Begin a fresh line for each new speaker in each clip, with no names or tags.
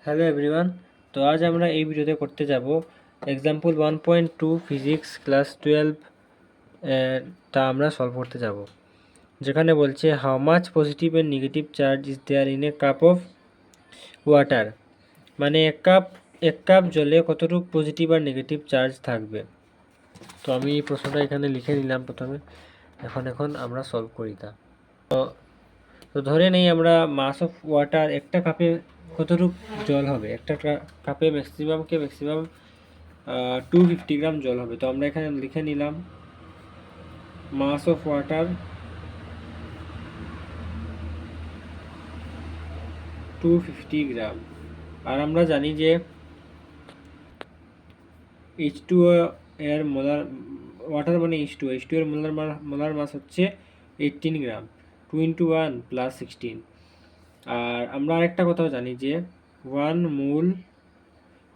Hello everyone. তো আজ আমরা এই ভিডিওতে করতে যাব এক্সাম্পল 1.2 ফিজিক্স ক্লাস 12 তা আমরা সলভ করতে যাব, যেখানে বলছে how much positive and negative charge is there in a cup of water. মানে এক কাপ জলে কতটুকু পজিটিভ আর নেগেটিভ চার্জ থাকবে। তো আমি এই প্রশ্নটা এখানে লিখে নিলাম প্রথমে। এখন আমরা সলভ করি তা। তো ধরে নেই আমরা মাস অফ ওয়াটার, একটা কাপে কতটুকু জল হবে, একটা কাপে ম্যাক্সিমাম 250 গ্রাম জল হবে। তো আমরা এখানে লিখে নিলাম মাস অফ ওয়াটার 250 গ্রাম। আর আমরা জানি যে H2O এর মোলার, ওয়াটার মানে H2O এর মোলার মাস হচ্ছে 18 গ্রাম। 2 × 1 + 16। আর আমরা আরেকটা কথাও জানি যে 1 mole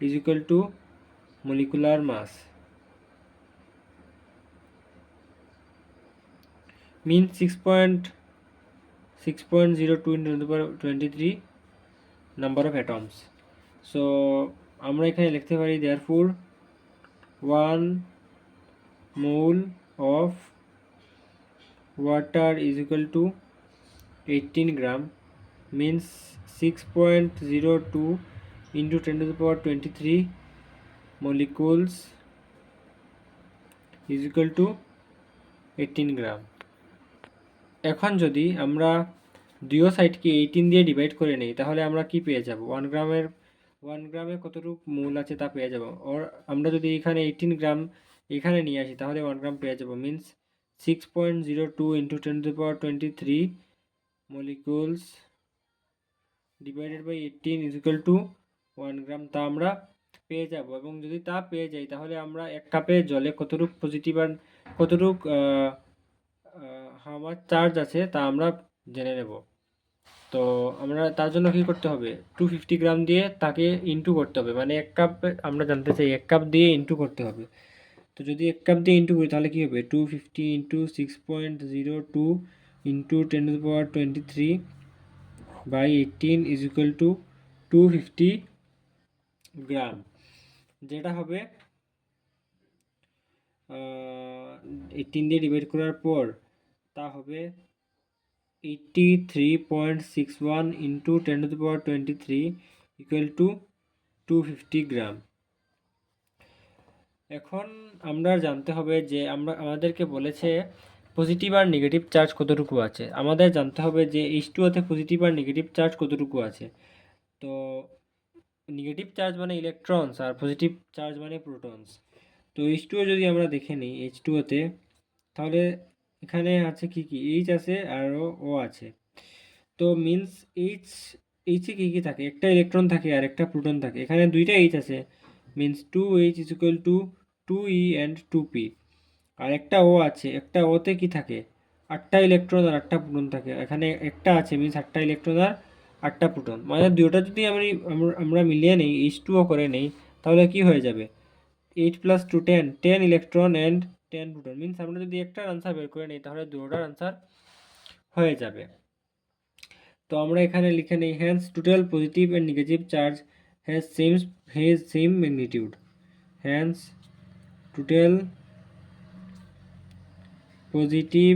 is equal to molecular mass, means 6.02 into 10^23 number of atoms. So আমরা এখানে লিখতে পারি therefore 1 mole of water is equal to 18 gram, means 6.02 into 10^23 molecules is equal to 18 gram. এখন যদি আমরা দুই সাইডকে 18 দিয়ে ডিভাইড করে নেই, তাহলে আমরা কি পেয়ে যাব? 1 গ্রামে কতটুকু মোল আছে তা পেয়ে যাব। আর আমরা যদি এখানে 18 গ্রাম এখানে নিয়ে আসি, তাহলে 1 গ্রাম পেয়ে যাব, means 6.02 into 10^23 molecules divided by 18 is equal to 1 গ্রাম, তা আমরা পেয়ে যাব। এবং যদি তা পেয়ে যাই, তাহলে আমরা এক কাপে জলে কতটুকু পজিটিভ আর কতটুকু হাউ মাচ চার্জ আছে তা আমরা জেনে নেব। তো আমরা তার জন্য কি করতে হবে? 250 গ্রাম দিয়ে তাকে ইনটু করতে হবে, মানে এক কাপ আমরা জানতে চাই, এক কাপ দিয়ে ইনটু করতে হবে। তো যদি এক কাপ দিয়ে ইনটু করি, তাহলে কি হবে? 250 into 6.02 into 10^23 by 18 is equal to 250 gram, যেটা হবে 18 দিয়ে ডিভাইড করার পর তা হবে 83.61 ইন্টু 10^23 ইকুয়াল টু 250 গ্রাম। এখন আমরা জানতে হবে যে আমাদেরকে বলেছে পজিটিভ আর নেগেটিভ চার্জ কতটুকু আছে। আমাদের জানতে হবে যে H2O-তে পজিটিভ আর নেগেটিভ চার্জ কতটুকু আছে। তো নেগেটিভ চার্জ মানে ইলেকট্রনস আর পজিটিভ চার্জ মানে প্রোটনস। তো H2O যদি আমরা দেখে নিই, H2O-তে তাহলে এখানে আছে কি H আছে আর O আছে। তো মিন্স এইচে কি থাকে? একটা ইলেকট্রন থাকে আর একটা প্রোটন থাকে। এখানে দুইটা H আছে, means 2H is equal to 2E and 2P। আর একটা O আছে, একটা ওতে কি থাকে? 8টা ইলেকট্রন আর 8টা প্রোটন থাকে। এখানে একটা আছে, মিন্স 8টা ইলেকট্রন আর 8টা প্রোটন। মানে দুটোটা যদি আমরা মিলিয়ে নেই, H2O করে নেই, তাহলে কি হয়ে যাবে? 8 + 2 10 ইলেকট্রন অ্যান্ড 10 প্রোটন। মিন্স আমরা যদি একটার আনসার বের করে নিই, তাহলে দুটোটার আনসার হয়ে যাবে। তো আমরা এখানে লিখে নেই hence total positive and negative charge has same magnitude. Hence total positive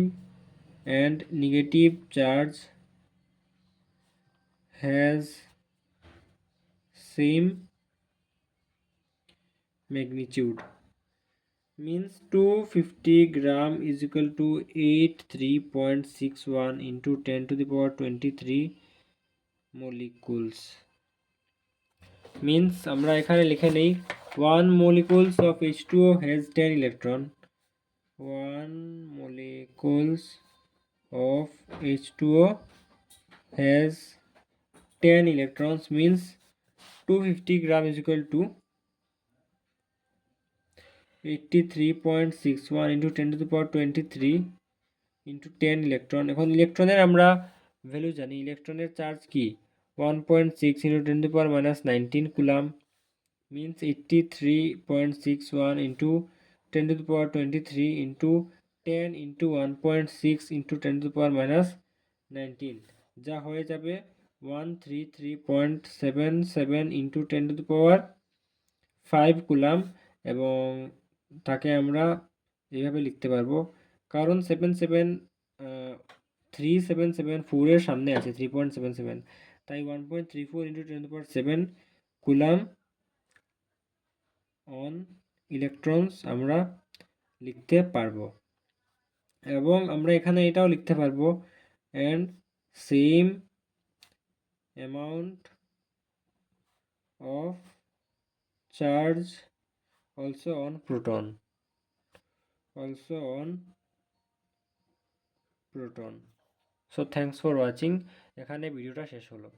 and negative charge has same magnitude, means 250 gram is equal to 83.61 into 10^23 molecules, means আমরা এখানে লিখে নেই 1 molecules of H2O has 10 electron. 1 molecules of H2O has 10 electrons, means 250 gram is equal to 83.61 into 10^23 into 10 electron. এখন ইলেকট্রনের আমরা value জানি, ইলেকট্রনের charge কি? 1.6 into 10⁻⁹ column, means 83.61 into 10^23 into 10 into 1.6 into 10⁻⁹, যা হয়ে যাবে 133.77 ইন্টু 10⁵ কুলাম, এবং তাকে আমরা এইভাবে লিখতে পারবো, কারণ 3774 সামনে আছে 3.77, তাই 1.34 ইন্টু 10⁻7 কুলাম অন ইলেকট্রনস আমরা লিখতে পারবো। এবং আমরা এখানে এটাও লিখতে পারবো, and same amount of charge also on proton, so thanks for watching. এখানে ভিডিওটা শেষ হলো।